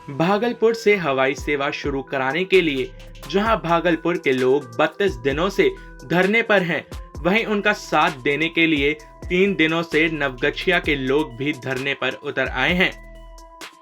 भागलपुर से हवाई सेवा शुरू कराने के लिए जहां भागलपुर के लोग 32 दिनों से धरने पर हैं, वहीं उनका साथ देने के लिए 3 दिनों से नवगछिया के लोग भी धरने पर उतर आए हैं।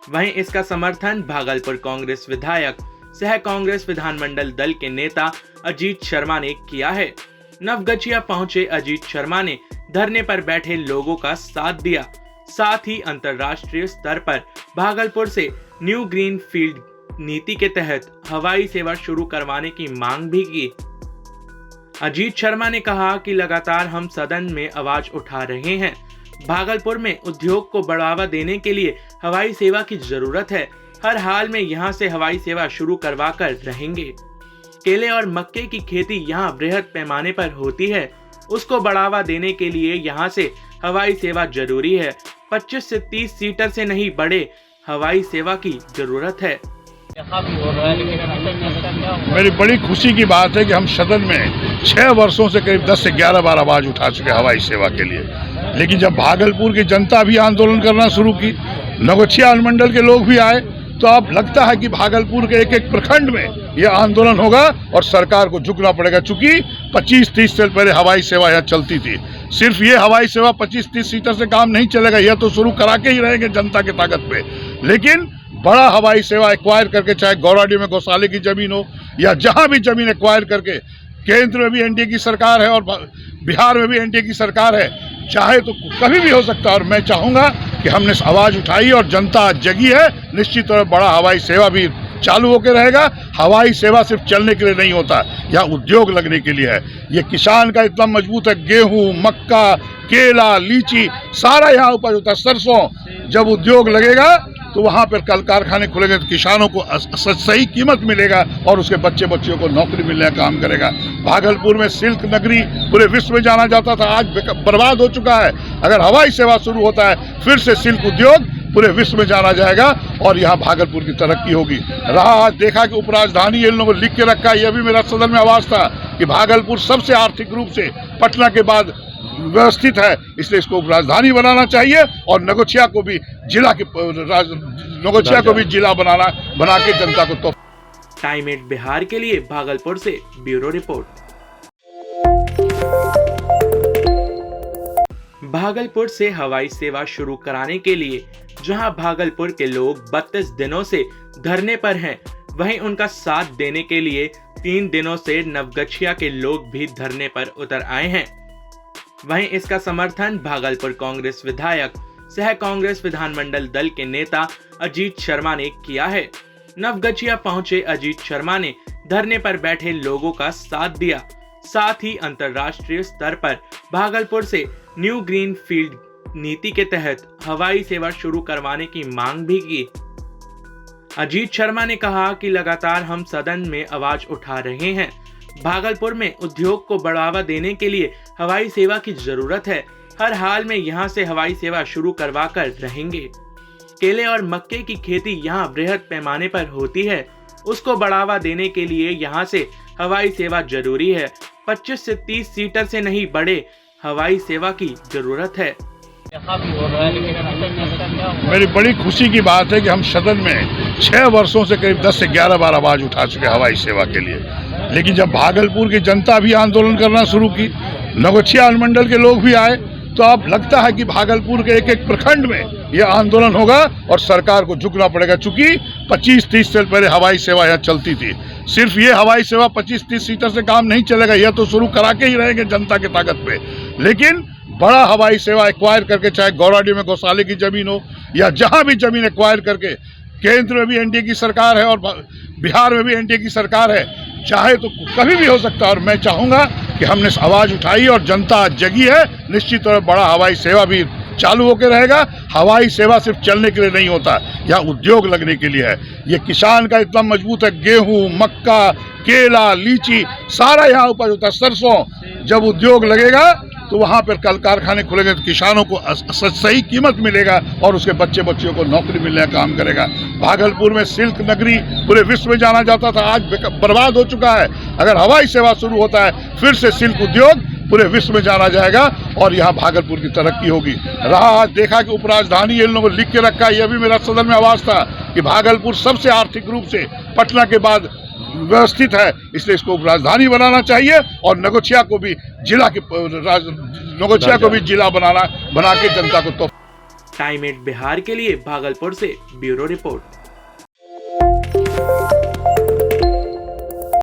वहीं इसका समर्थन भागलपुर कांग्रेस विधायक सह कांग्रेस विधानमंडल दल के नेता अजीत शर्मा ने किया है। नवगछिया पहुंचे अजीत शर्मा ने धरने पर बैठे लोगों का साथ दिया, साथ ही अंतर्राष्ट्रीय स्तर पर भागलपुर से न्यू ग्रीन फील्ड नीति के तहत हवाई सेवा शुरू करवाने की मांग भी की। अजीत शर्मा ने कहा कि लगातार हम सदन में आवाज उठा रहे हैं। भागलपुर में उद्योग को बढ़ावा देने के लिए हवाई सेवा की जरूरत है। हर हाल में यहां से हवाई सेवा शुरू करवा कर रहेंगे। केले और मक्के की खेती यहां बृहद पैमाने पर होती है, उसको बढ़ावा देने के लिए यहां से हवाई सेवा जरूरी है। 25 से 30 सीटर से नहीं बढ़े हवाई सेवा की जरूरत है। मेरी बड़ी खुशी की बात है कि हम सदन में 6 वर्षों से करीब 10 से 11 बार आवाज उठा चुके हवाई सेवा के लिए, लेकिन जब भागलपुर की जनता भी आंदोलन करना शुरू की, नवगछिया अनुमंडल के लोग भी आए, तो अब लगता है कि भागलपुर के एक एक प्रखंड में यह आंदोलन होगा और सरकार को झुकना पड़ेगा। चूंकि 25-30 साल पहले हवाई सेवा यहाँ चलती थी। सिर्फ ये हवाई सेवा 25-30 सीटर से काम नहीं चलेगा, यह तो शुरू करा के ही रहेंगे जनता की ताकत पे, लेकिन बड़ा हवाई सेवा एक्वायर करके, चाहे गौराडी में गौशाले की जमीन हो या जहां भी जमीन एक्वायर करके, केंद्र में भी एनडीए की सरकार है और बिहार में भी एनडीए की सरकार है, चाहे तो कभी भी हो सकता है। और मैं चाहूंगा कि हमने आवाज उठाई और जनता आज जगी है, निश्चित तौर पर बड़ा हवाई सेवा भी चालू होकर रहेगा। हवाई सेवा सिर्फ चलने के लिए नहीं होता, यहाँ उद्योग लगने के लिए है। ये किसान का इतना मजबूत है, गेहूं, मक्का, केला, लीची सारा यहाँ उपज होता है, सरसों। जब उद्योग लगेगा तो वहाँ पर कल कारखाने खुलेंगे, तो किसानों को सही कीमत मिलेगा और उसके बच्चों को नौकरी मिलने का काम करेगा। भागलपुर में सिल्क नगरी पूरे विश्व में जाना जाता था, आज बर्बाद हो चुका है। अगर हवाई सेवा शुरू होता है, फिर से सिल्क उद्योग पूरे विश्व में जाना जाएगा और यहाँ भागलपुर की तरक्की होगी। रहा आज देखा कि उपराजधानी इन लोगों ने लिख के रखा है, यह भी मेरा सदन में आवाज था कि भागलपुर सबसे आर्थिक रूप से पटना के बाद व्यवस्थित है, इसलिए इसको राजधानी बनाना चाहिए और नवगछिया को भी जिला बना के जनता को। तो टाइम 8 बिहार के लिए भागलपुर से ब्यूरो रिपोर्ट। भागलपुर से हवाई सेवा शुरू कराने के लिए जहां भागलपुर के लोग 32 दिनों से धरने पर हैं, वहीं उनका साथ देने के लिए 3 दिनों से नवगछिया के लोग भी धरने पर उतर आए हैं। वहीं इसका समर्थन भागलपुर कांग्रेस विधायक सह कांग्रेस विधानमंडल दल के नेता अजीत शर्मा ने किया है। नवगछिया पहुंचे अजीत शर्मा ने धरने पर बैठे लोगों का साथ दिया, साथ ही अंतर्राष्ट्रीय स्तर पर भागलपुर से न्यू ग्रीन फील्ड नीति के तहत हवाई सेवा शुरू करवाने की मांग भी की। अजीत शर्मा ने कहा कि लगातार हम सदन में आवाज उठा रहे हैं। भागलपुर में उद्योग को बढ़ावा देने के लिए हवाई सेवा की जरूरत है। हर हाल में यहां से हवाई सेवा शुरू करवा कर रहेंगे। केले और मक्के की खेती यहां बृहद पैमाने पर होती है, उसको बढ़ावा देने के लिए यहां से हवाई सेवा जरूरी है। 25 से 30 सीटर से नहीं बढ़े हवाई सेवा की जरूरत है। मेरी बड़ी खुशी की बात है कि हम सदन में 6 वर्षों से करीब 10 से 11 बार आवाज उठा चुके हवाई सेवा के लिए, लेकिन जब भागलपुर की जनता भी आंदोलन करना शुरू की, नवगछिया अनुमंडल के लोग भी आए, तो अब लगता है कि भागलपुर के एक एक प्रखंड में यह आंदोलन होगा और सरकार को झुकना पड़ेगा। चूंकि 25-30 साल पहले हवाई सेवा यहाँ चलती थी। सिर्फ ये हवाई सेवा 25-30 सीटर से काम नहीं चलेगा, यह तो शुरू करा के ही रहेंगे जनता की ताकत पे, लेकिन बड़ा हवाई सेवा एक्वायर करके, चाहे गौराडी में गौशाले की जमीन हो या जहां भी जमीन एक्वायर करके, केंद्र में भी एनडीए की सरकार है और बिहार में भी एनडीए की सरकार है, चाहे तो कभी भी हो सकता है। और मैं चाहूंगा कि हमने आवाज उठाई और जनता आज जगी है, निश्चित तौर पर बड़ा हवाई सेवा भी चालू होकर रहेगा। हवाई सेवा सिर्फ चलने के लिए नहीं होता, यहाँ उद्योग लगने के लिए है। ये किसान का इतना मजबूत है, गेहूं, मक्का, केला, लीची सारा यहाँ उपज होता है, सरसों। जब उद्योग लगेगा तो वहाँ पर कल कारखाने खुलेंगे, तो किसानों को सही कीमत मिलेगा और उसके बच्चों को नौकरी मिलने का काम करेगा। भागलपुर में सिल्क नगरी पूरे विश्व में जाना जाता था, आज बर्बाद हो चुका है। अगर हवाई सेवा शुरू होता है, फिर से सिल्क उद्योग पूरे विश्व में जाना जाएगा और यहाँ भागलपुर की तरक्की होगी। रहा आज देखा कि उपराजधानी इन लोगों ने लिख के रखा है, यह भी मेरा सदन में आवाज था कि भागलपुर सबसे आर्थिक रूप से पटना के बाद व्यवस्थित है, इसलिए इसको उपराजधानी बनाना चाहिए और नगोछिया को भी जिला बना के जनता को तो। टाइम 8 बिहार के लिए भागलपुर से ब्यूरो रिपोर्ट।